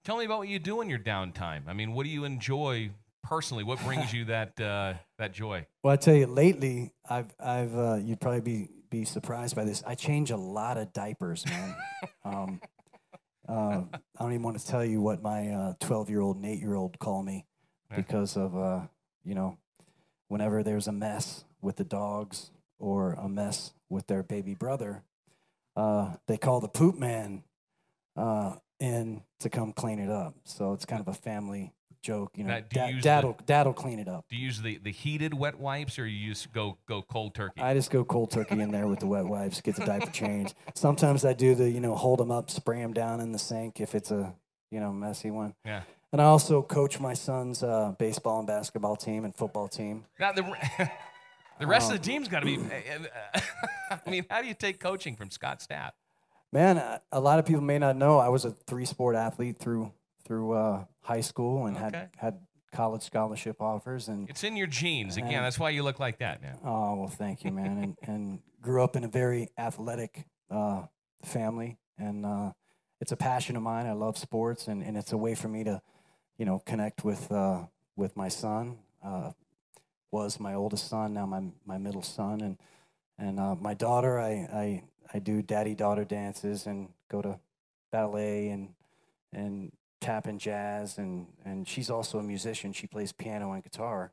Tell me about what you do in your downtime. I mean, what do you enjoy personally? What brings you that that joy? Well, I tell you, lately, you'd probably be surprised by this. I change a lot of diapers, man. um, I don't even want to tell you what my 12-year-old and 8-year-old call me because of, you know, whenever there's a mess with the dogs or a mess with their baby brother, they call the poop man in to come clean it up. So it's kind of a family joke, you know. Dad'll clean it up. Do you use the heated wet wipes, or you just go cold turkey? I just go cold turkey in there with the wet wipes, get the diaper changed. Sometimes I do the, hold them up, spray them down in the sink if it's a, messy one. Yeah. And I also coach my son's baseball and basketball team and football team. Now the rest of the team's got to be. I mean, how do you take coaching from Scott Stapp? Man, a lot of people may not know I was a 3-sport athlete through high school and had college scholarship offers, and it's in your genes. Again, that's why you look like that, man. Oh, well, thank you, man. and grew up in a very athletic family, and it's a passion of mine. I love sports, and it's a way for me to, connect with my son. Was my oldest son, now my middle son, and my daughter. I do daddy-daughter dances and go to ballet and tap and jazz, and she's also a musician. She plays piano and guitar.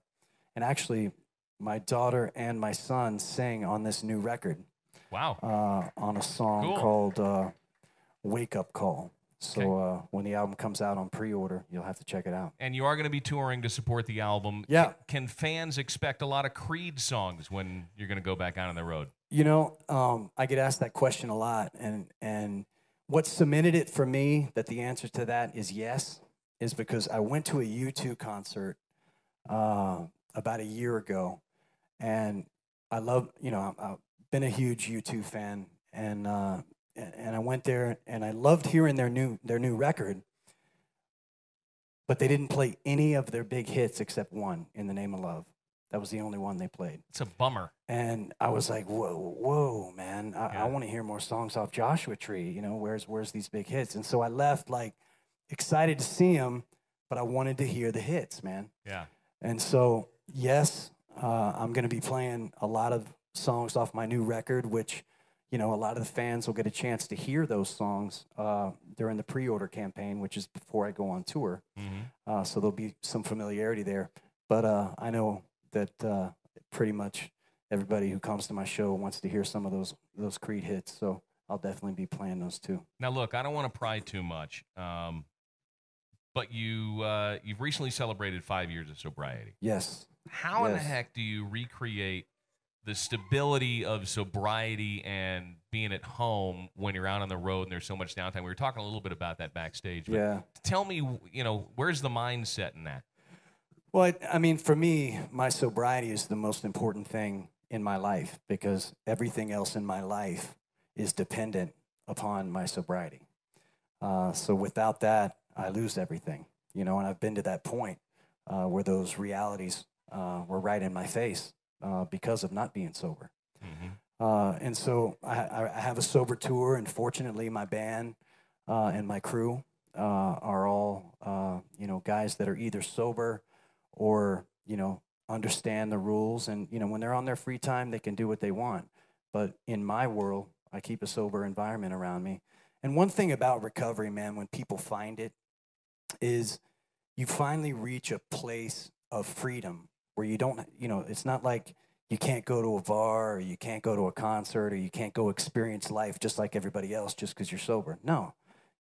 And actually, my daughter and my son sing on this new record. Wow. On a song called Wake Up Call. So when the album comes out on pre-order, you'll have to check it out. And you are going to be touring to support the album. Yeah. Can fans expect a lot of Creed songs when you're going to go back out on the road? I get asked that question a lot, and what cemented it for me that the answer to that is yes, is because I went to a U2 concert about a year ago, and I love, I've been a huge U2 fan, and I went there and I loved hearing their new record, but they didn't play any of their big hits except one, In the Name of Love. That was the only one they played. It's a bummer. And I was like, whoa, man. I want to hear more songs off Joshua Tree. Where's these big hits? And so I left, like, excited to see them, but I wanted to hear the hits, man. Yeah. And so, yes, I'm going to be playing a lot of songs off my new record, which, a lot of the fans will get a chance to hear those songs during the pre-order campaign, which is before I go on tour. Mm-hmm. So there'll be some familiarity there. But I know that pretty much everybody who comes to my show wants to hear some of those Creed hits, so I'll definitely be playing those too. Now, look, I don't want to pry too much, but you've recently celebrated 5 years of sobriety. Yes. How in the heck do you recreate the stability of sobriety and being at home when you're out on the road and there's so much downtime? We were talking a little bit about that backstage. But yeah. Tell me, where's the mindset in that? Well, I mean, for me, my sobriety is the most important thing in my life because everything else in my life is dependent upon my sobriety. So without that, I lose everything, and I've been to that point where those realities were right in my face because of not being sober. Mm-hmm. And so I have a sober tour, and fortunately my band and my crew are all, guys that are either sober or, understand the rules. And, when they're on their free time, they can do what they want. But in my world, I keep a sober environment around me. And one thing about recovery, man, when people find it, is you finally reach a place of freedom where you don't, it's not like you can't go to a bar or you can't go to a concert or you can't go experience life just like everybody else just because you're sober. No.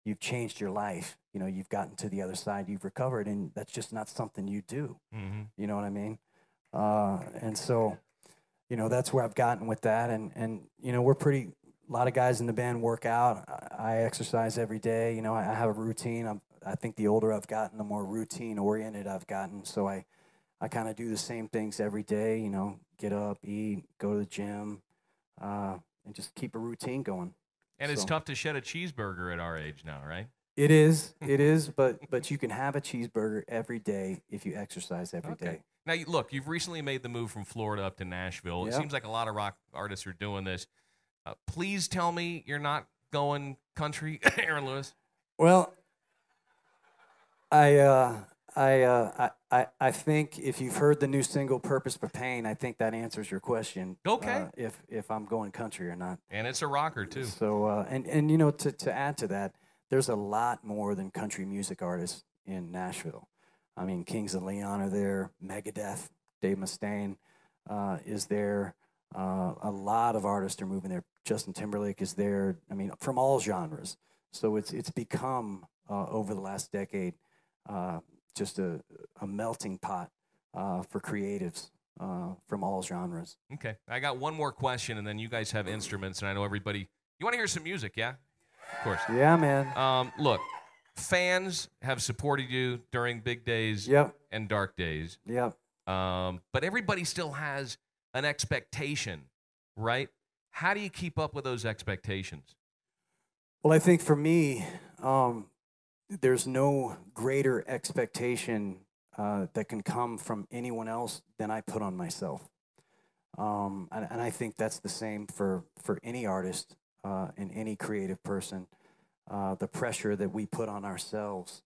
You've changed your life. You've gotten to the other side. You've recovered, and that's just not something you do. Mm-hmm. You know what I mean? And so, that's where I've gotten with that. And we're a lot of guys in the band work out. I exercise every day. I have a routine. I think the older I've gotten, the more routine-oriented I've gotten. So I kind of do the same things every day, get up, eat, go to the gym, and just keep a routine going. And it's tough to shed a cheeseburger at our age now, right? It is, but you can have a cheeseburger every day if you exercise every day. Now, look, you've recently made the move from Florida up to Nashville. It seems like a lot of rock artists are doing this. Please tell me you're not going country, Aaron Lewis. Well, I think if you've heard the new single "Purpose for Pain," I think that answers your question. Okay. If I'm going country or not. And it's a rocker too. So and you know, to add to that, there's a lot more than country music artists in Nashville. I mean, Kings of Leon are there, Megadeth, Dave Mustaine is there. A lot of artists are moving there. Justin Timberlake is there. I mean, from all genres. So it's become over the last decade just a melting pot for creatives from all genres. Okay, I got one more question, and then you guys have instruments, and I know everybody. You want to hear some music, yeah? Of course. Yeah, man. Look, fans have supported you during big days and dark days. Yep. But everybody still has an expectation, right? How do you keep up with those expectations? Well, I think for me, there's no greater expectation that can come from anyone else than I put on myself. And I think that's the same for any artist and any creative person. The pressure that we put on ourselves,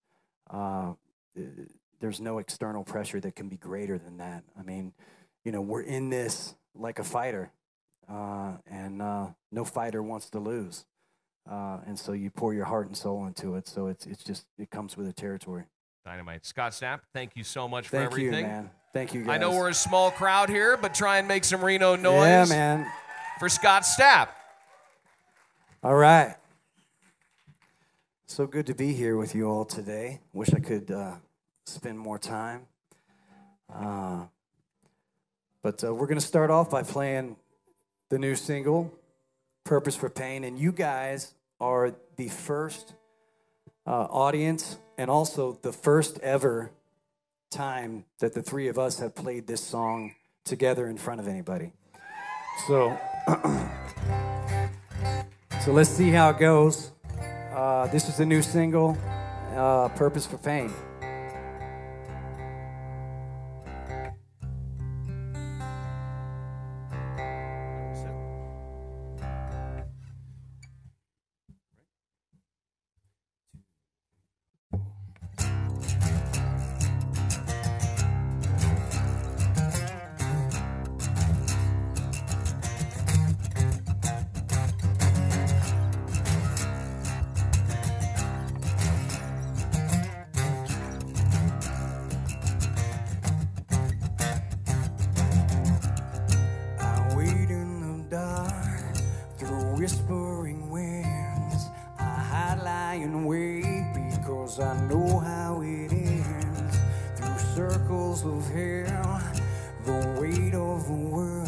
there's no external pressure that can be greater than that. I mean, you know, we're in this like a fighter, and no fighter wants to lose. And so you pour your heart and soul into it. So it comes with the territory. Dynamite. Scott Stapp, thank you so much for everything. Thank you, man. Thank you, guys. I know we're a small crowd here, but try and make some Reno noise. Yeah, man. For Scott Stapp. All right. So good to be here with you all today. Wish I could spend more time. But we're going to start off by playing the new single, Purpose for Pain. And you guys are the first audience and also the first ever time that the three of us have played this song together in front of anybody. So, so let's see how it goes. This is the new single, Purpose for Pain. Whispering winds, I hide, lie, and wait, because I know how it ends. Through circles of hell, the weight of the world.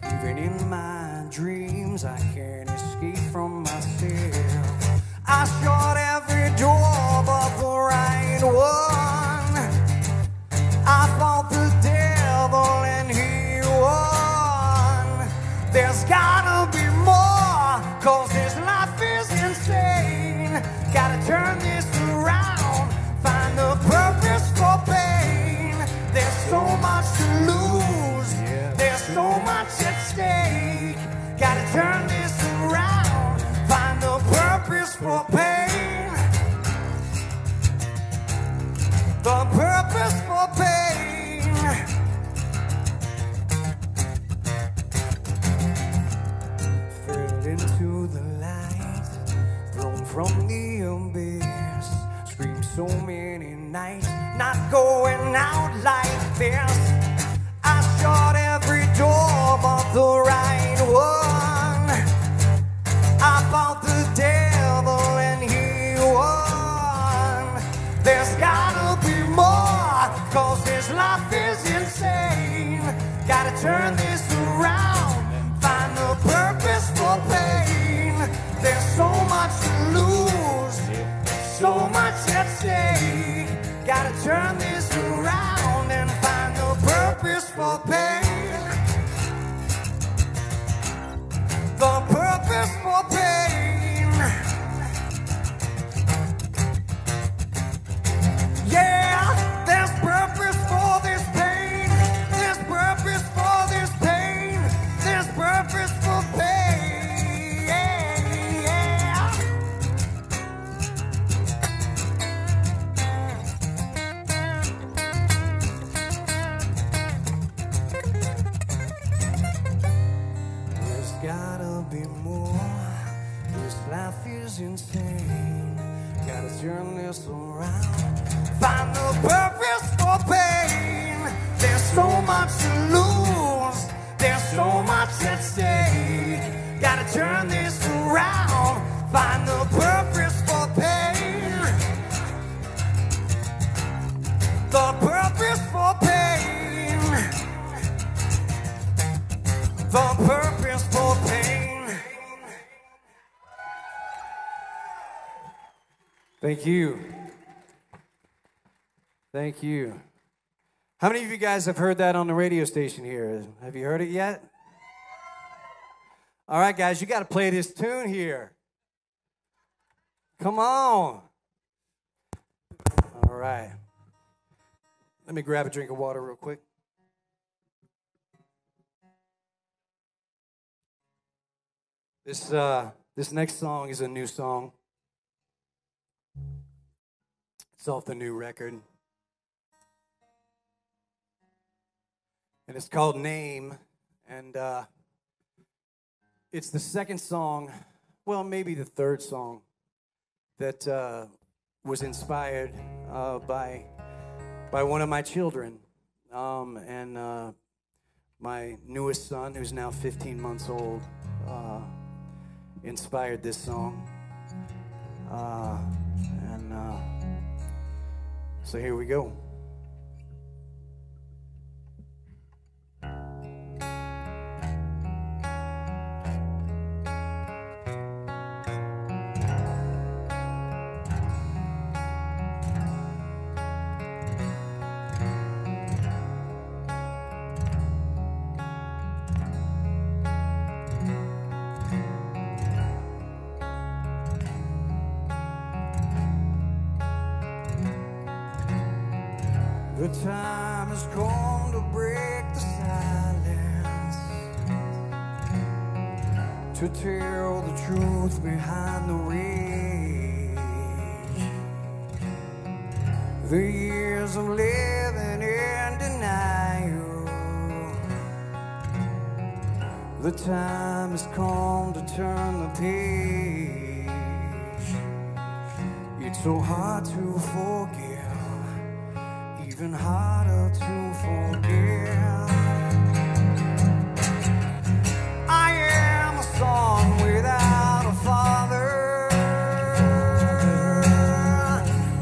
Even in my dreams, I can't escape from myself. I shut every door but the right one. I fought the devil and he won. There's gotta be more, 'cause this life is insane. Gotta turn this around, find a purpose for pain. There's so much to lose, there's so much at stake. Gotta turn this around, find a purpose for pain. The purpose for pain. Fell into the light, thrown from the abyss. Screamed so many nights, not going out like this. I shut every door but the right one. I fought the devil and he won. There's gotta be more, 'cause this life is insane. Gotta turn this around, find a purpose for pain. There's so much to lose, so much at stake. Gotta turn this around and find a purpose for pain. The purpose for pain. Yeah, there's purpose for this pain. There's purpose for this pain. There's purpose for pain. Yeah, yeah. turn this around. Find the purpose for pain. There's so much to lose. There's so much at stake. Gotta turn this around. Find the purpose for pain. The purpose for pain. The purpose for pain. Thank you. Thank you. How many of you guys have heard that on the radio station here? Have you heard it yet? All right, guys, you got to play this tune here. Come on. All right. Let me grab a drink of water real quick. This next song is a new song. It's off the new record. And it's called Name. And it's the second song, well, maybe the third song that was inspired by one of my children. And my newest son, who's now 15 months old, inspired this song. So here we go. The time has come to break the silence, to tell the truth behind the rage. The years of living in denial. The time has come to turn the page. It's so hard to forgive, even harder to forget. I am a son without a father.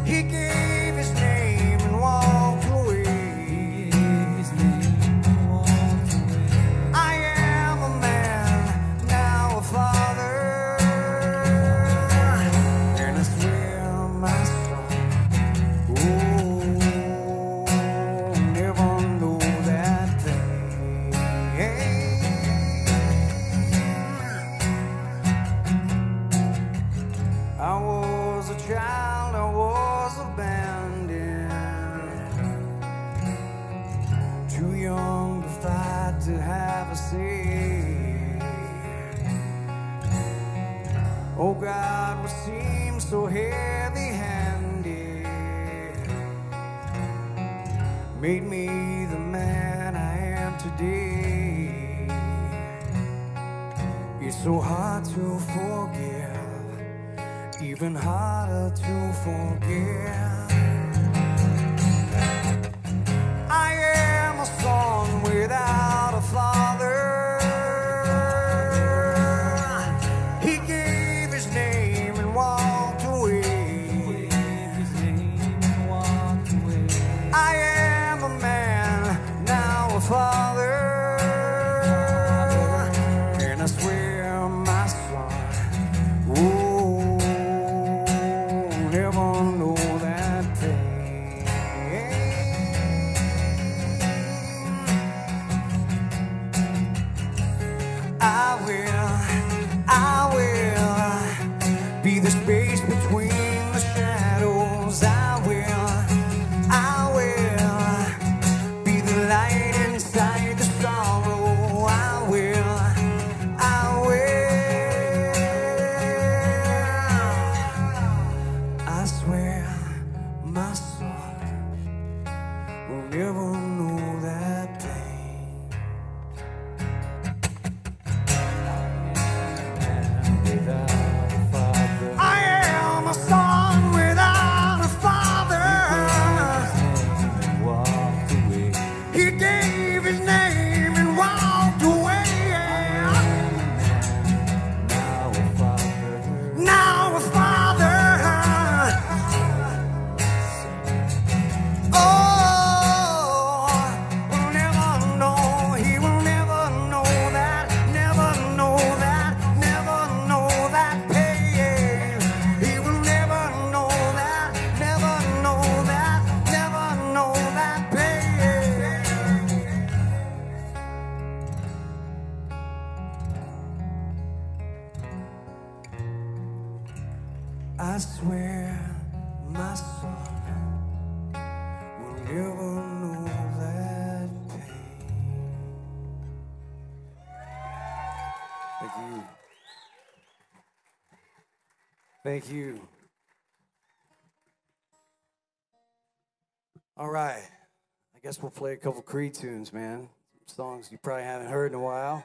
He gave his name and walked away. I am a man, now a father. And I swear my son, to have a say. Oh God, what seems so heavy-handed made me the man I am today. It's so hard to forgive, even harder to forget. I am a son without a father. He gave his name and walked away. I am a man, now a father. And I swear my son, oh, never know that pain. I will be the space between the shadows. I will be the light inside the sorrow. I will. I swear my son will never know that pain. I am a son without there, my son, will never know that pain. Thank you. Thank you. All right. I guess we'll play a couple Creed tunes, man. Songs you probably haven't heard in a while.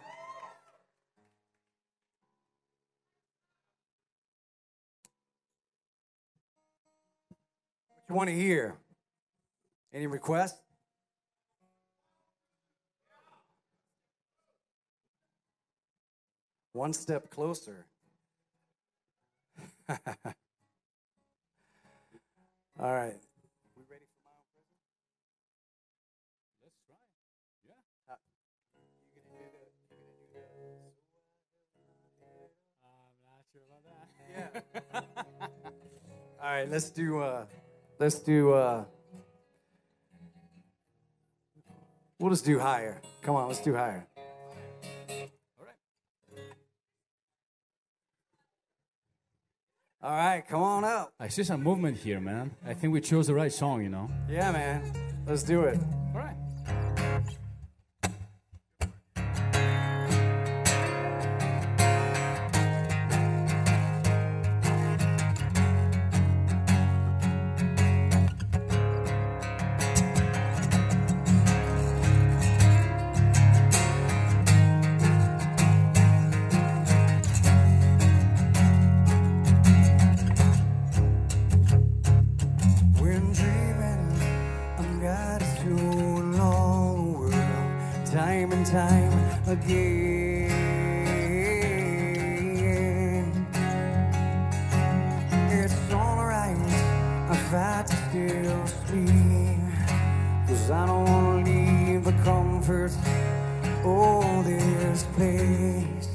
What you want to hear? Any requests? One Step Closer. All right. We ready for my own present? Let's try. Yeah. You gonna do that? I'm not sure about that. Yeah. All right. Let's do. We'll just do higher. Come on. Let's do higher. All right, come on up. I see some movement here, man. I think we chose the right song, you know. Yeah, man. Let's do it. All right. When dreaming, I'm guided to along the world, time and time again. It's alright, I fight to still sleep, 'cause I don't wanna leave the comfort of this place.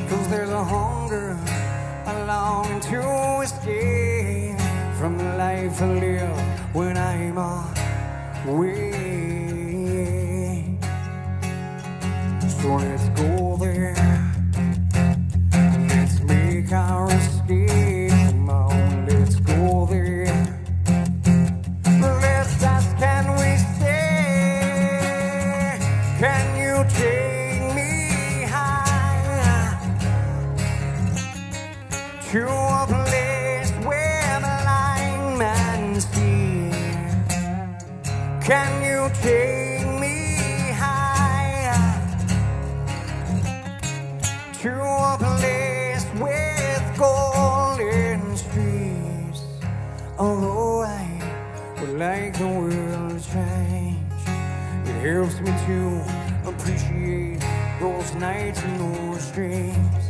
'Cause there's a hunger, a longing to escape from the life I live when I'm away. So let's go there. Let's make our escape. Come on, let's go there. Let's ask, can we stay? Can you take me high to a place where the blind man sees? Can you take me high to a place with golden streets? Although I would like the world to change, it helps me to appreciate those nights and those dreams.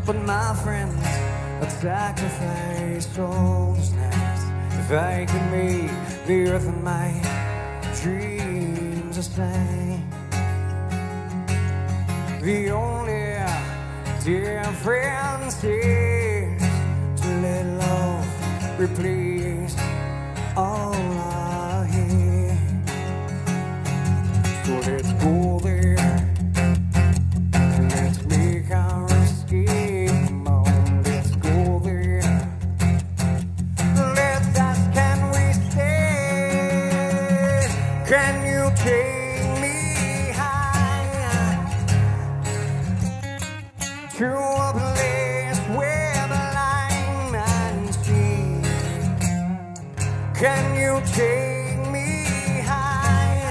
But my friends, I'd sacrifice all those nights if I could make the earth and my dreams the same. The only difference is to let love replace all I hate. So let's go there. Let's make our escape. Come on, let's go there. Let's ask, can we stay? Can you take me high to a place where the blind man sees? Can you take me high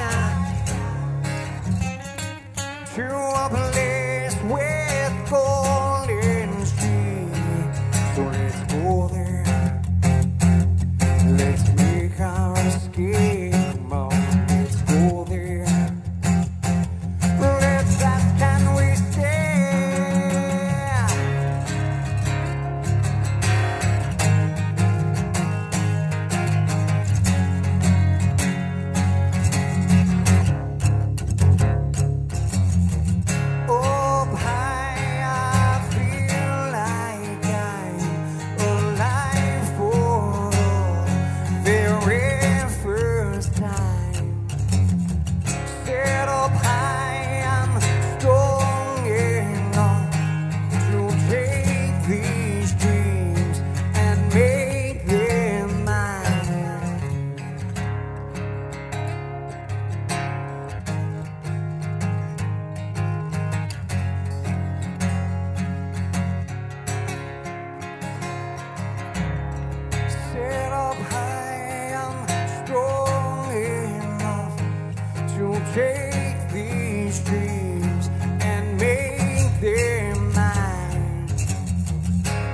to a place with golden streets? So let's go there. Let's make our escape. Come on, let's go there. Let's ask, can we stay?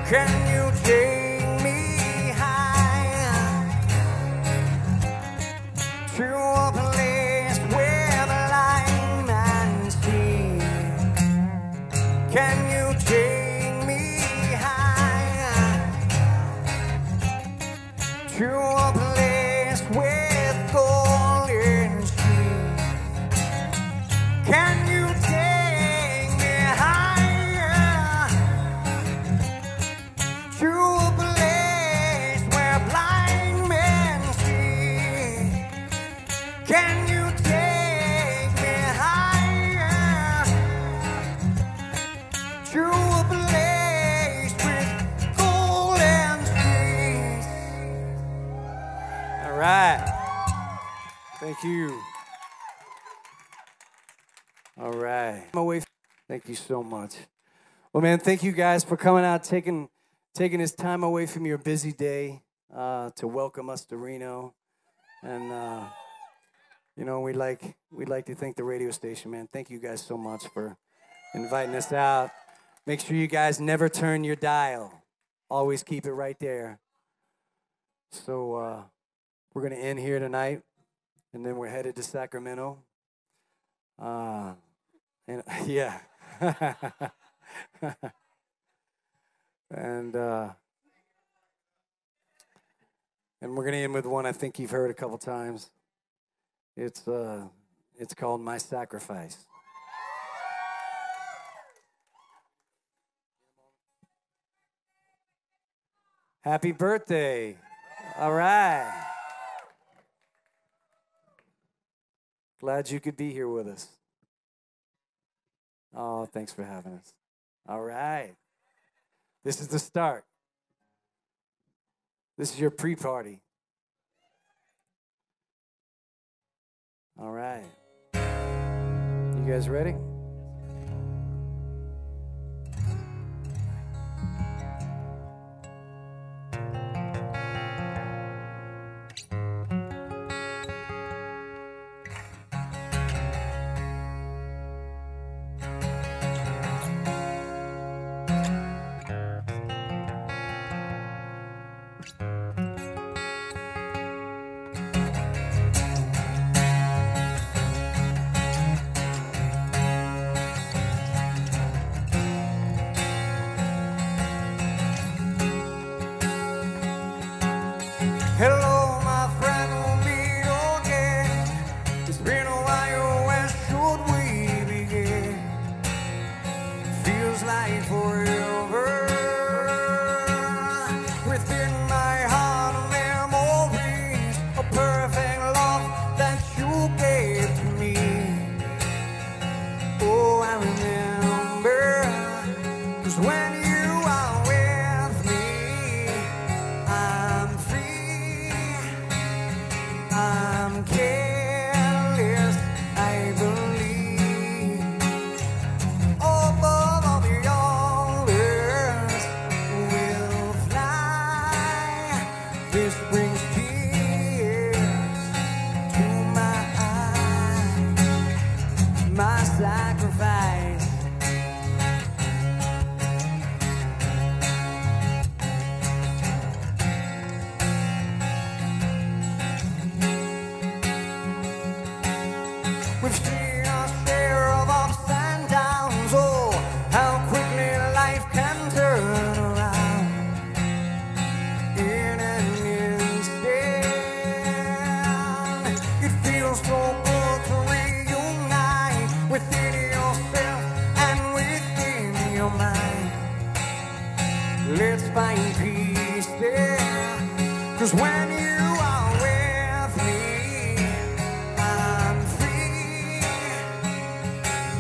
Can you take me higher to a place where the blind man see? Can you take me higher to a place with golden streets? Can you take me higher to a place where blind men see? Can you take me higher to a place with golden streets? All right. Thank you. All right. Thank you so much. Well, man, thank you guys for coming out, taking this time away from your busy day to welcome us to Reno. And you know, we'd like to thank the radio station, man. Thank you guys so much for inviting us out. Make sure you guys never turn your dial. Always keep it right there. So we're gonna end here tonight, and then we're headed to Sacramento. And yeah. And we're gonna end with one I think you've heard a couple times. It's called My Sacrifice. Happy birthday. All right. Glad you could be here with us. Oh, thanks for having us. All right. This is the start. This is your pre-party. All right. You guys ready? Hello, my friend, we'll meet again. It's been a while, where should we begin? Feels like forever. Within my heart are memories of perfect love that you gave to me. Oh, I remember, 'cause when you are with me, I'm free. I'm careless, I believe. Above all the others will fly. This brings tears to my eyes. My sacrifice. We've seen our share of ups and downs. Oh, how quickly life can turn around in an instant. It feels so good to reunite within yourself and within your mind. Let's find peace there, 'cause when you are with me, I'm free.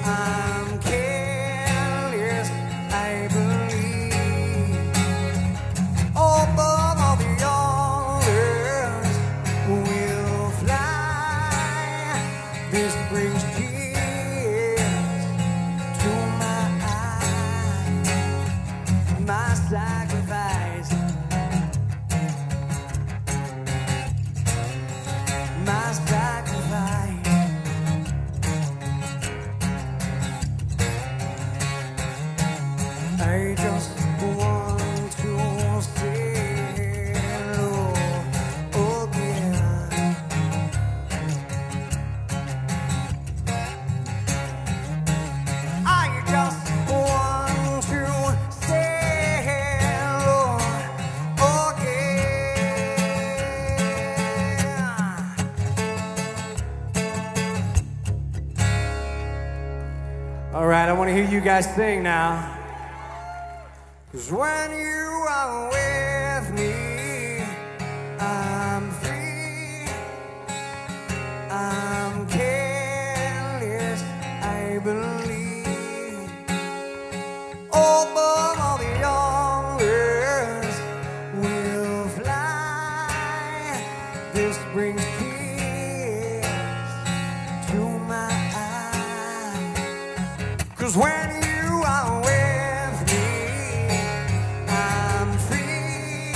I'm careless, I believe. Above all the others will fly. This brings tears to my eyes. My sacrifice. hear you guys sing now. 'Cause when you are with me, I'm free, I'm careless, I believe. Open all the arms will fly. This brings tears to my eyes. 'Cause when you are with me, I'm free,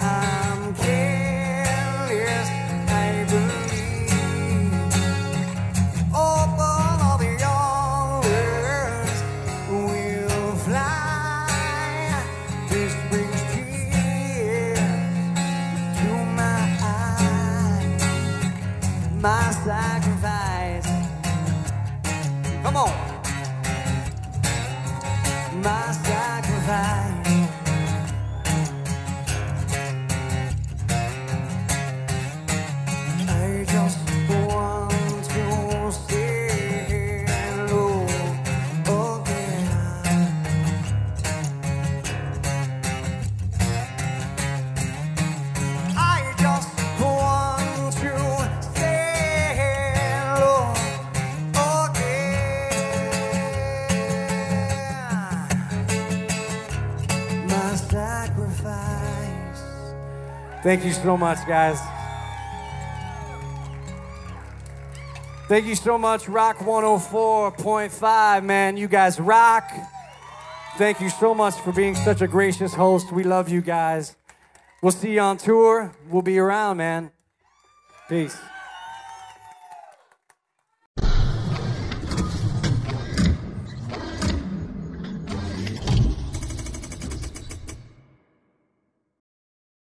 I'm careless, I believe. Open all the arms will fly. This brings tears to my eyes. My sacrifice. Come on. My sacrifice. I just want to say hello again. I just want to say hello again. My sacrifice. Thank you so much, guys. Thank you so much, Rock 104.5, man. You guys rock. Thank you so much for being such a gracious host. We love you guys. We'll see you on tour. We'll be around, man. Peace.